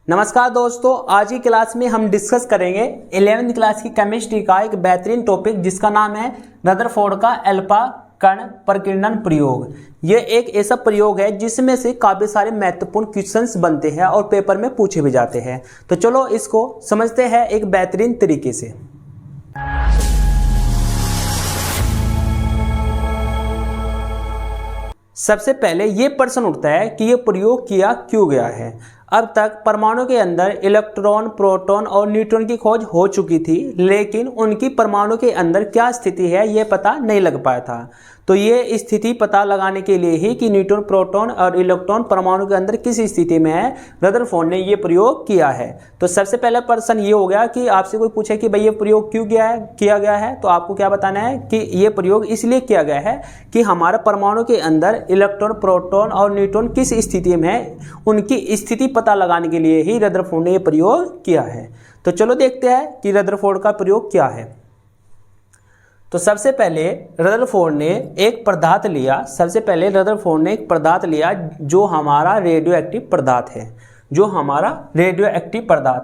नमस्कार दोस्तों, आज की क्लास में हम डिस्कस करेंगे 11वीं क्लास की केमिस्ट्री का एक बेहतरीन टॉपिक जिसका नाम है रदरफोर्ड का अल्फा कण प्रकीर्णन प्रयोग। ये एक ऐसा प्रयोग है जिसमें से काफी सारे महत्वपूर्ण क्वेश्चंस बनते हैं और पेपर में पूछे भी जाते हैं। तो चलो इसको समझते हैं एक बेहतरीन तरीके से। सबसे पहले ये प्रश्न उठता है कि ये प्रयोग किया क्यों गया है। अब तक परमाणु के अंदर इलेक्ट्रॉन, प्रोटॉन और न्यूट्रॉन की खोज हो चुकी थी, लेकिन उनकी परमाणु के अंदर क्या स्थिति है ये पता नहीं लग पाया था। तो ये स्थिति पता लगाने के लिए ही कि न्यूट्रॉन, प्रोटॉन और इलेक्ट्रॉन परमाणु के अंदर किस स्थिति में है, रदरफोर्ड ने ये प्रयोग किया है। तो सबसे पहला प्रश्न ये हो गया कि आपसे कोई पूछे कि भाई ये प्रयोग क्यों किया गया है, तो आपको क्या बताना है कि ये प्रयोग इसलिए किया गया है कि हमारे परमाणु के अंदर इलेक्ट्रॉन, प्रोटॉन और न्यूट्रॉन किस स्थिति में है, उनकी स्थिति पता लगाने के लिए ही रदरफोर्ड ने ये प्रयोग किया है। तो चलो देखते हैं कि रदरफोर्ड का प्रयोग क्या है। तो सबसे पहले रदरफोर्ड ने एक पदार्थ लिया। जो हमारा रेडियो एक्टिव पदार्थ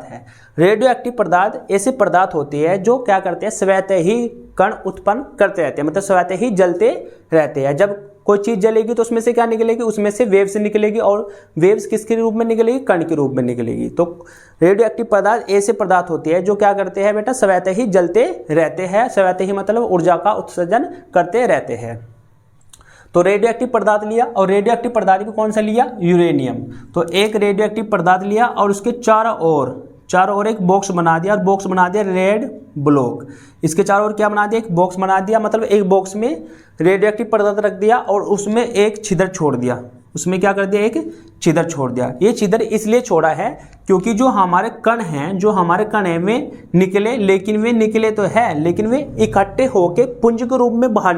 है। रेडियो एक्टिव पदार्थ ऐसे पदार्थ होते हैं जो क्या करते हैं, स्वतः ही कण उत्पन्न करते रहते हैं, मतलब स्वतः ही जलते रहते हैं। जब कोई चीज जलेगी तो उसमें से क्या निकलेगी, उसमें से वेव्स निकलेगी, और वेव्स किसके रूप में निकलेगी, कण के रूप में निकलेगी। तो रेडियो एक्टिव पदार्थ ऐसे पदार्थ होते हैं जो क्या करते हैं बेटा, स्वतः ही जलते रहते हैं। स्वतः ही मतलब ऊर्जा का उत्सर्जन करते रहते हैं। तो रेडियो एक्टिव पदार्थ लिया, और रेडियो एक्टिव पदार्थ को कौन सा लिया, यूरेनियम। तो एक रेडियो एक्टिव पदार्थ लिया और उसके चारों ओर एक बॉक्स बना दिया, और बॉक्स बना दिया रेड ब्लॉक। इसके चारों ओर क्या बना दिया, एक बॉक्स बना दिया, मतलब एक बॉक्स में रेडियो एक्टिव पदार्थ रख दिया और उसमें एक छिद्र छोड़ दिया। उसमें क्या कर दिया, एक छिद्र छोड़ दिया। ये छिद्र इसलिए छोड़ा है क्योंकि जो हमारे कण हैं वे निकले, लेकिन वे इकट्ठे होके पुंज के रूप में बाहर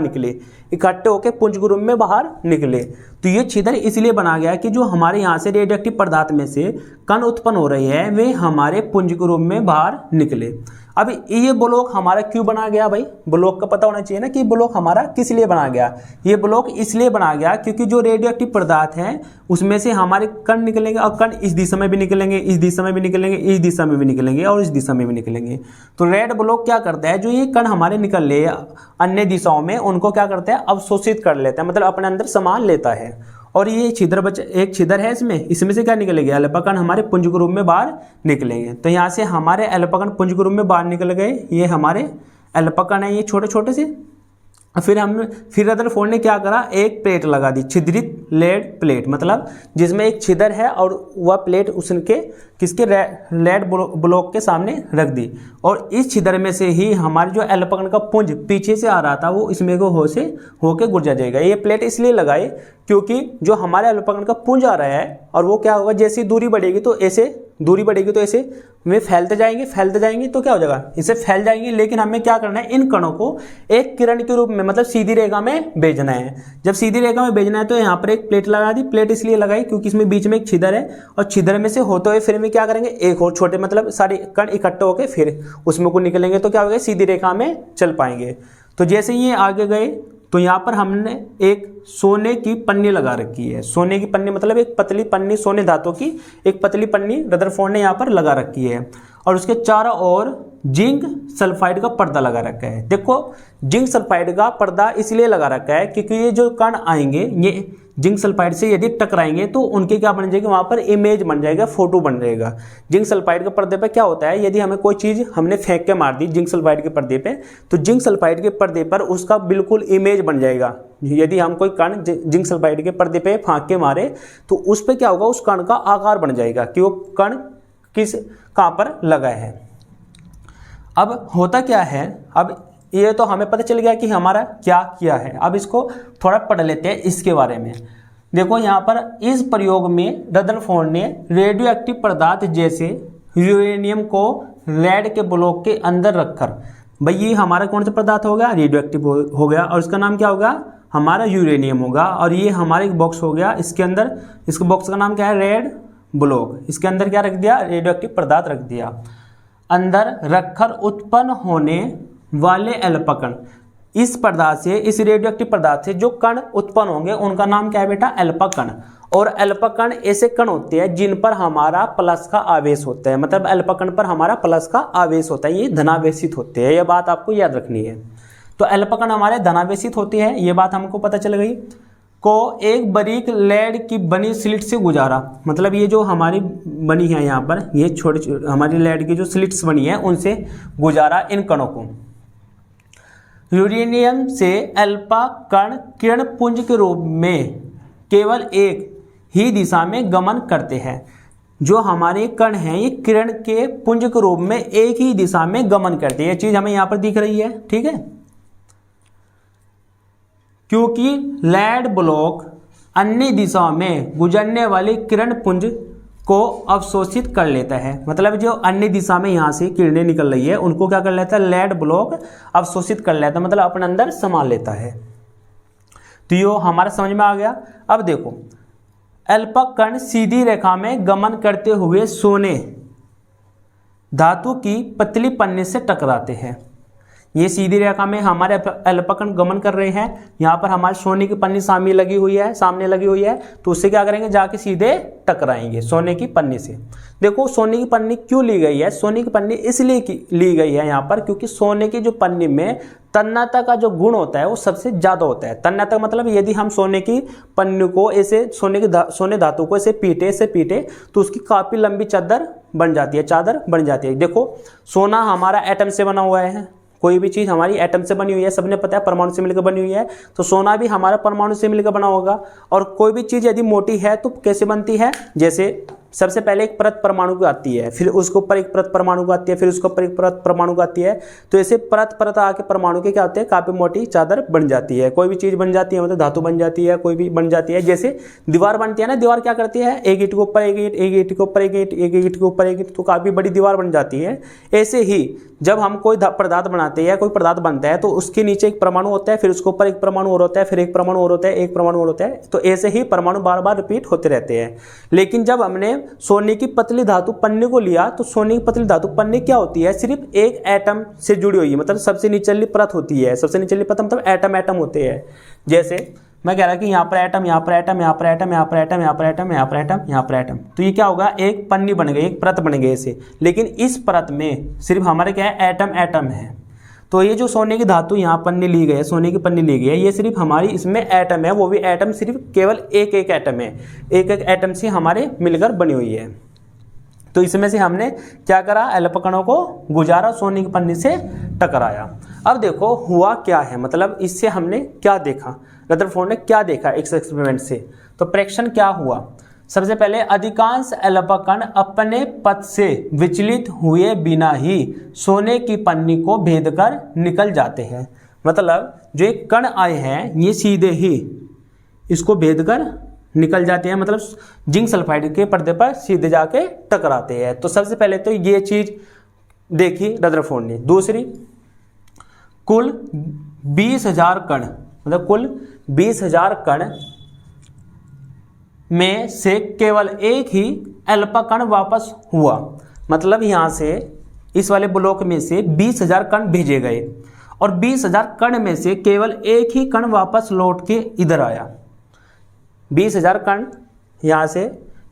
निकले। तो ये छिद्र इसलिए बना गया कि जो हमारे यहाँ से रेडियो एक्टिव पदार्थ में से कण उत्पन्न हो रहे हैं वे हमारे पुंज के रूप में बाहर निकले। अब ये ब्लॉक हमारा क्यों बना गया भाई, ब्लॉक का पता होना चाहिए ना कि ब्लॉक हमारा किस लिए बना गया। ये ब्लॉक इसलिए बना गया क्योंकि जो रेडियो एक्टिव पदार्थ है उसमें से हमारे कण निकलेंगे, और कण इस दिशा में भी निकलेंगे, इस दिशा में भी निकलेंगे, इस दिशा में भी निकलेंगे और इस दिशा में भी निकलेंगे। तो रेड ब्लॉक क्या करता है, जो ये कण हमारे निकल रहे हैं अन्य दिशाओं में, उनको क्या करता है, अवशोषित कर लेता है, मतलब अपने अंदर समान लेता है। और ये एक छिद्र है इसमें से क्या निकलेंगे, अल्फा कण हमारे पुंज के रूप में बाहर निकलेंगे। तो यहाँ से हमारे अल्फा कण पुंज के रूप में बाहर निकल गए। ये हमारे अल्फा कण है, ये छोटे छोटे से। फिर रदरफोर्ड ने क्या करा, एक प्लेट लगा दी, छिद्रित लेड प्लेट, मतलब जिसमें एक छिद्र है और वह प्लेट उसके किसके लेड ब्लॉक के सामने रख दी। और इस छिद्र में से ही हमारे जो अल्फा कण का पुंज पीछे से आ रहा था वो इसमें को होके गुजर जाएगा। ये प्लेट इसलिए लगाई क्योंकि जो हमारे अल्फा कण का पुंज आ रहा है और वो क्या होगा, जैसी दूरी बढ़ेगी तो ऐसे वे फैलते जाएंगे तो क्या हो जाएगा, इसे फैल जाएंगे। लेकिन हमें क्या करना है, इन कणों को एक किरण के रूप में, मतलब सीधी रेखा में भेजना है। जब सीधी रेखा में भेजना है तो यहाँ पर एक प्लेट लगा दी। प्लेट इसलिए लगाई क्योंकि इसमें बीच में एक छिद्र है, और छिद्र में से होते हुए फिर में क्या करेंगे, एक और छोटे, मतलब सारे कण इकट्ठे होकर फिर उसमें को निकलेंगे तो क्या होगा, सीधी रेखा में चल पाएंगे। तो जैसे ये आगे गए तो यहाँ पर हमने एक सोने की पन्नी लगा रखी है। सोने की पन्नी मतलब एक पतली पन्नी, सोने धातु की एक पतली पन्नी रदरफोर्ड ने यहाँ पर लगा रखी है, और उसके चारों ओर जिंक सल्फाइड का पर्दा लगा रखा है। देखो, जिंक सल्फाइड का पर्दा इसलिए लगा रखा है क्योंकि ये जो कण आएंगे ये जिंक सल्फाइड से यदि टकराएंगे तो उनके क्या बन जाएगा, वहां पर इमेज बन जाएगा, फोटो बन जाएगा। जिंक सल्फाइड के पर्दे पे क्या होता है, यदि हमें कोई चीज हमने फेंक के मार दी जिंक सल्फाइड के पर्दे पे, तो जिंक सल्फाइड के पर्दे पर उसका बिल्कुल इमेज बन जाएगा। यदि हम कोई कण जिंक सल्फाइड के पर्दे पे फेंक के मारे तो उस पर क्या होगा, उस कण का आकार बन जाएगा कि वो कण कहां पर लगा है। अब होता क्या है, अब ये तो हमें पता चल गया कि हमारा क्या किया है। अब इसको थोड़ा पढ़ लेते हैं इसके बारे में। देखो, यहाँ पर इस प्रयोग में रदरफोर्ड ने रेडियो एक्टिव पदार्थ जैसे यूरेनियम को रेड के ब्लॉक के अंदर रखकर, भाई ये हमारा कौन सा पदार्थ होगा, रेडियो एक्टिव हो गया, और इसका नाम क्या होगा, हमारा यूरेनियम होगा। और ये हमारा एक बॉक्स हो गया, इसके अंदर इसके बॉक्स का नाम क्या है, रेड ब्लॉक। इसके अंदर क्या रख दिया, रेडियो एक्टिव पदार्थ रख दिया। अंदर रखकर उत्पन्न होने वाले अल्फा कण, इस पदार्थ से, इस रेडियोएक्टिव पदार्थ से जो कण उत्पन्न होंगे उनका नाम क्या है बेटा? अल्फा कण। और अल्फा कण ऐसे कण होते हैं जिन पर हमारा प्लस का आवेश होता है, मतलब अल्फा कण पर हमारा प्लस का आवेश होता है, ये धनावेशित होते हैं। यह बात आपको याद रखनी है। तो अल्फा कण हमारे धनावेशित होती है, ये बात हमको पता चल गई। को एक बारीक लेड की बनी स्लिट से गुजारा, मतलब ये जो हमारी बनी है यहाँ पर, ये छोटी हमारी लेड की जो स्लिट्स बनी है उनसे गुजारा इन कणों को। यूरेनियम से अल्फा कण किरण पुंज के रूप में केवल एक ही दिशा में गमन करते हैं। जो हमारे कण हैं ये किरण के पुंज के रूप में एक ही दिशा में गमन करते हैं। ये चीज हमें यहां पर दिख रही है, ठीक है। क्योंकि लेड ब्लॉक अन्य दिशाओं में गुजरने वाली किरण पुंज को अवशोषित कर लेता है, मतलब जो अन्य दिशा में यहाँ से किरणें निकल रही है उनको क्या कर लेता है? लेड ब्लॉक अवशोषित कर लेता है, मतलब अपने अंदर समा लेता है। तो ये हमारा समझ में आ गया। अब देखो, अल्फा कण सीधी रेखा में गमन करते हुए सोने धातु की पतली पन्नी से टकराते हैं। ये सीधी रेखा में हमारे अल्फा कण गमन कर रहे हैं, यहाँ पर हमारी सोने की पन्नी सामने लगी हुई है, तो उससे क्या करेंगे? जाके सीधे टकराएंगे सोने की पन्नी से। देखो सोने की पन्नी क्यों ली गई है? सोने की पन्नी इसलिए ली गई है यहाँ पर क्योंकि सोने की जो पन्नी में तन्यता का जो गुण होता है वो सबसे ज्यादा होता है। तन्यता मतलब यदि हम सोने की पन्नी को ऐसे सोने धातु को ऐसे पीटे तो उसकी काफी लंबी चादर बन जाती है। देखो सोना हमारा एटम से बना हुआ है, कोई भी चीज हमारी एटम से बनी हुई है, सबने पता है परमाणु से मिलकर बनी हुई है, तो सोना भी हमारा परमाणु से मिलकर बना होगा। और कोई भी चीज यदि मोटी है तो कैसे बनती है? जैसे सबसे पहले एक परत परमाणु की आती है, फिर उसके ऊपर एक परत परमाणु की आती है, फिर उसके ऊपर एक परत परमाणु की आती है, तो ऐसे परत आके परमाणु के क्या होते हैं? काफी मोटी चादर बन जाती है। कोई भी चीज बन जाती है, मतलब धातु बन जाती है, कोई भी बन जाती है। जैसे दीवार बनती है ना, दीवार क्या करती है? एक ईंट के ऊपर एक ईंट, एक ईंट के ऊपर एक ईंट, एक ईंट के ऊपर एक ईंट, तो काफी बड़ी दीवार बन जाती है। ऐसे ही जब हम कोई पदार्थ बनाते हैं, कोई पदार्थ बनता है, तो उसके नीचे एक परमाणु होता है, फिर उसके ऊपर एक परमाणु और होता है, फिर एक परमाणु और होता है, एक परमाणु और होता है। तो ऐसे ही परमाणु बार बार रिपीट होते रहते हैं। लेकिन जब हमने सोने की पतली धातु पन्नी को लिया, तो सोने की पतली धातु पन्नी क्या होती है? सिर्फ एक एटम से जुड़ी हुई है, मतलब सबसे निचली परत होती है। सबसे निचली परत मतलब एटम होते हैं। जैसे मैं कह रहा कि यहाँ पर एटम, यहाँ पर एटम, यहाँ पर एटम, यहाँ पर एटम, यहाँ पर एटम, यहाँ पर एटम, यहाँ पर एटम, तो ये क्या होगा? एक पन्नी बन गई, एक परत बन गई ऐसे। लेकिन इस परत में सिर्फ हमारे क्या है? एटम है। तो ये जो सोने की धातु यहाँ पन्नी ली गई है, सोने की पन्नी ली गई है, ये सिर्फ हमारी इसमें एटम है, वो भी एटम सिर्फ केवल एक एटम है, एक एटम से हमारे मिलकर बनी हुई है। तो इसमें से हमने क्या करा? अल्फा कणों को गुजारा, सोने की पन्नी से टकराया। अब देखो हुआ क्या है, मतलब इससे हमने क्या देखा, रदरफोर्ड ने क्या देखा इस एक्सपेरिमेंट से। तो प्रेक्षण क्या हुआ? सबसे पहले अधिकांश अल्फा कण अपने पथ से विचलित हुए बिना ही सोने की पन्नी को भेद कर निकल जाते हैं। मतलब जो एक कण आए हैं ये सीधे ही इसको भेद कर निकल जाते हैं, मतलब जिंक सल्फाइड के पर्दे पर सीधे जाके टकराते हैं। तो सबसे पहले तो ये चीज देखी रदरफोर्ड ने। दूसरी, कुल 20,000 कण, मतलब कुल 20,000 कण में से केवल एक ही अल्फा कण वापस हुआ। मतलब यहां से इस वाले ब्लॉक में से 20,000 कण भेजे गए और 20,000 कण में से केवल एक ही कण वापस लौट के इधर आया। 20,000 कण यहां से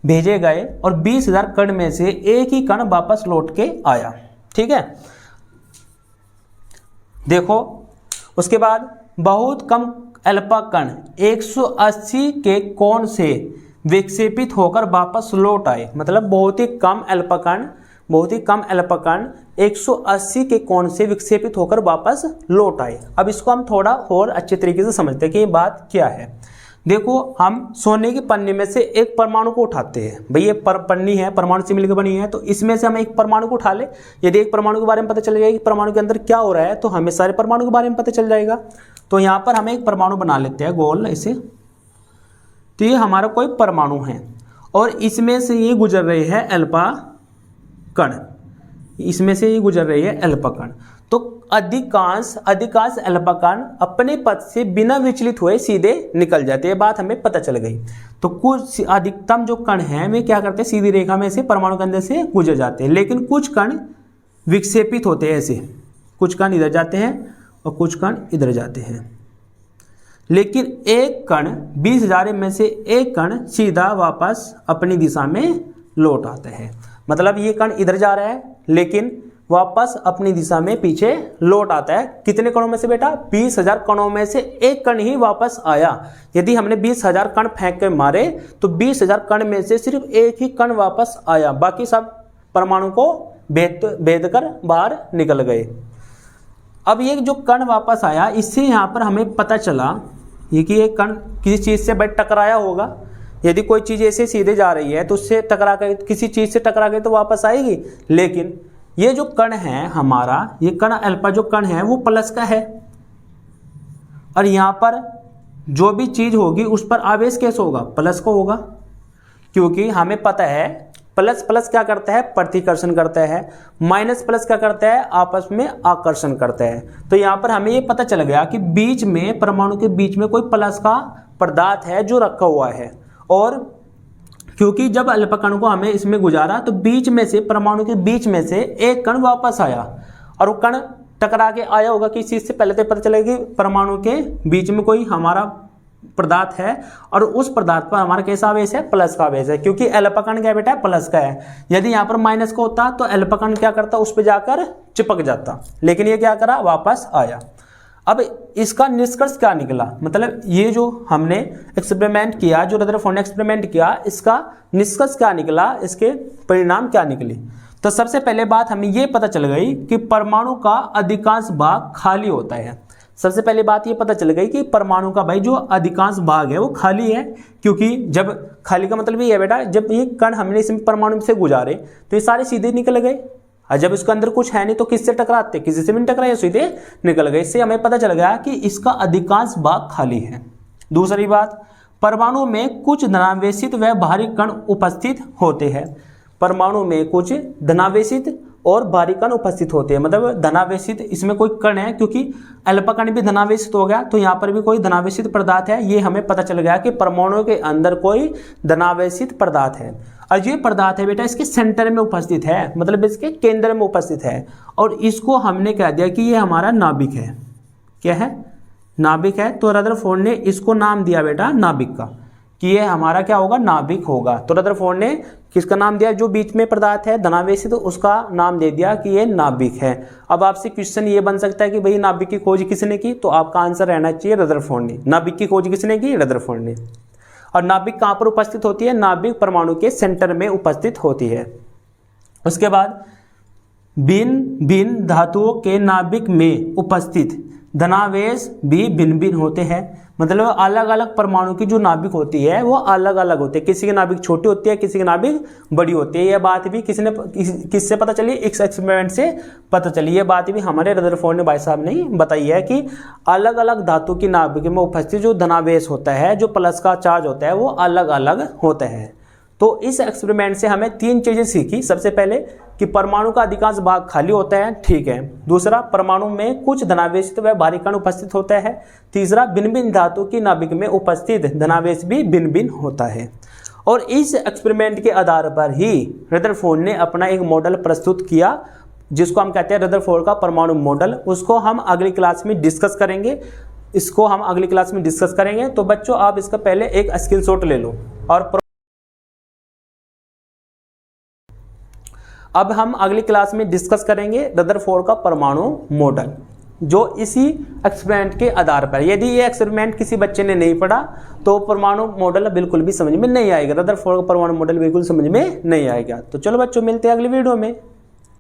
भेजे गए और 20,000 कण में से एक ही कण वापस लौट के आया। ठीक है, देखो उसके बाद बहुत कम अल्फा कण 180 के कोण से विक्षेपित होकर वापस लौट आए। मतलब बहुत ही कम अल्फा कण 180 के कोण से विक्षेपित होकर वापस लौट आए। अब इसको हम थोड़ा और अच्छे तरीके से समझते हैं कि ये बात क्या है। देखो हम सोने की पन्नी में से एक परमाणु को उठाते हैं, भाई ये पन्नी है, परमाणु से मिलकर बनी है, तो इसमें से हम एक परमाणु को उठा ले। यदि एक परमाणु के बारे में पता चल जाएगा कि परमाणु के अंदर क्या हो रहा है, तो हमें सारे परमाणु के बारे में पता चल जाएगा। तो यहाँ पर हम एक परमाणु बना लेते हैं गोल ऐसे। तो ये हमारा कोई परमाणु है और इसमें से ये गुजर रहे हैं अल्फा कण, इसमें से ये गुजर रही है अल्फा कण। तो अधिकांश अल्फा कण अपने पथ से बिना विचलित हुए सीधे निकल जाते हैं, बात हमें पता चल गई। तो कुछ अधिकतम जो कण हैं वे क्या करते हैं? सीधी रेखा में से परमाणु के अंदर से गुजर जाते हैं। लेकिन कुछ कण विक्षेपित होते हैं, ऐसे कुछ कण इधर जाते हैं और कुछ कण इधर जाते हैं। लेकिन एक कण 20,000 में से एक कण सीधा वापस अपनी दिशा में लौट आता है। मतलब ये कण इधर जा रहा है लेकिन वापस अपनी दिशा में पीछे लौट आता है। कितने कणों में से बेटा? 20,000 कणों में से एक कण ही वापस आया। यदि हमने 20,000 कण फेंक के मारे तो 20,000 कण में से सिर्फ एक ही कण वापस आया, बाकी सब परमाणु को भेद कर बाहर निकल गए। अब ये जो कण वापस आया, इससे यहाँ पर हमें पता चला ये कि एक कण किसी चीज से टकराया होगा। यदि कोई चीज ऐसे सीधे जा रही है तो उससे टकरा कर, किसी चीज से टकरा गई तो वापस आएगी। लेकिन ये जो कण है हमारा, ये कण अल्फा जो कण है वो प्लस का है, और यहाँ पर जो भी चीज होगी उस पर आवेश कैसे होगा? प्लस को होगा, क्योंकि हमें पता है प्लस प्लस क्या करता है? प्रतिकर्षण करता है। माइनस प्लस क्या करता है? आपस में आकर्षण करता है। तो यहाँ पर हमें ये पता चल गया कि बीच में, परमाणु के बीच में कोई प्लस का पदार्थ है जो रखा हुआ है। और क्योंकि जब अल्फा कण को हमें इसमें गुजारा तो बीच में से, परमाणु के बीच में से एक कण वापस आया, और वो कण टकरा के आया होगा किस चीज से? पहले तो पता चलेगा कि परमाणु के बीच में कोई हमारा पदार्थ है और उस पदार्थ पर हमारा कैसा आवेश है? प्लस का आवेश है, क्योंकि अल्फा कण क्या बेटा? प्लस का है। यदि यहाँ पर माइनस का होता तो अल्फा कण क्या करता? उस पर जाकर चिपक जाता, लेकिन ये क्या करा? वापस आया। अब इसका निष्कर्ष क्या निकला? मतलब ये जो हमने एक्सपेरिमेंट किया, जो रदरफोर्ड ने एक्सपेरिमेंट किया, इसका निष्कर्ष क्या निकला, इसके परिणाम क्या निकले? तो सबसे पहले बात हमें ये पता चल गई कि परमाणु का अधिकांश भाग खाली होता है। सबसे पहली बात ये पता चल गई कि परमाणु का भाई जो अधिकांश भाग है वो खाली है, क्योंकि जब खाली का मतलब ये है बेटा, जब ये कण हमने इसमें परमाणु से गुजारे तो ये सारे सीधे निकल गए, और जब इसके अंदर कुछ है नहीं तो किससे टकराते? किसी से भी नहीं टकराए, सीधे निकल गए। इससे हमें पता चल गया कि इसका अधिकांश भाग खाली है। दूसरी बात, परमाणु में कुछ धनावेशित व भारी कण उपस्थित होते हैं। परमाणु में कुछ धनावेशित और भारी कण उपस्थित होते हैं। मतलब धनावेशित, इसमें कोई कण है, क्योंकि अल्फा कण भी धनावेशित हो गया तो यहाँ पर भी कोई धनावेशित पदार्थ है। ये हमें पता चल गया कि परमाणु के अंदर कोई धनावेशित पदार्थ है, और ये पदार्थ है बेटा इसके सेंटर में उपस्थित है, मतलब इसके केंद्र में उपस्थित है। और इसको हमने कह दिया कि ये हमारा नाभिक है। क्या है? नाभिक है। तो रदरफोर्ड ने इसको नाम दिया बेटा नाभिक का, कि ये हमारा क्या होगा? नाभिक होगा। तो रदरफोर्ड ने किसका नाम दिया? जो बीच में पदार्थ है धनावेशित, तो उसका नाम दे दिया कि ये नाभिक है। अब आपसे क्वेश्चन ये बन सकता है कि भाई नाभिक की खोज किसने की? तो आपका आंसर रहना चाहिए रदरफोर्ड ने। नाभिक की खोज किसने की? रदरफोर्ड ने। और नाभिक कहाँ पर उपस्थित होती है? नाभिक परमाणु के सेंटर में उपस्थित होती है। उसके बाद भिन्न भिन्न धातुओं के नाभिक में उपस्थित धनावेश भी भिन्न भिन्न होते हैं। मतलब अलग अलग परमाणु की जो नाभिक होती है वो अलग अलग होती है। किसी की नाभिक छोटी होती है, किसी की नाभिक बड़ी होती है। यह बात भी किससे पता चली? इस एक्सपेरिमेंट से पता चली। यह बात भी हमारे रदरफोर्ड ने भाई साहब ने बताई है कि अलग अलग धातु की नाभिक में उपस्थित जो धनावेश होता है, जो प्लस का चार्ज होता है, वो अलग अलग होता है। तो इस एक्सपेरिमेंट से हमें तीन चीजें सीखी। सबसे पहले कि परमाणु का अधिकांश भाग खाली होता है, ठीक है। दूसरा, परमाणु में कुछ धनावेशित व भारी कण उपस्थित होता है। तीसरा, भिन्न भिन्न धातु की नाभिक में उपस्थित धनावेश भी भिन्न भिन्न होता है। और इस एक्सपेरिमेंट के आधार पर ही रदरफोर्ड ने अपना एक मॉडल प्रस्तुत किया, जिसको हम कहते हैं रदरफोर्ड का परमाणु मॉडल। उसको हम अगली क्लास में डिस्कस करेंगे। तो बच्चों, आप इसका पहले एक स्क्रीनशॉट ले लो। और अब हम अगली क्लास में डिस्कस करेंगे रदरफोर्ड का परमाणु मॉडल, जो इसी एक्सपेरिमेंट के आधार पर। यदि ये एक्सपेरिमेंट किसी बच्चे ने नहीं पढ़ा तो परमाणु मॉडल बिल्कुल भी समझ में नहीं आएगा। रदरफोर्ड का परमाणु मॉडल बिल्कुल समझ में नहीं आएगा। तो चलो बच्चों, मिलते हैं अगली वीडियो में।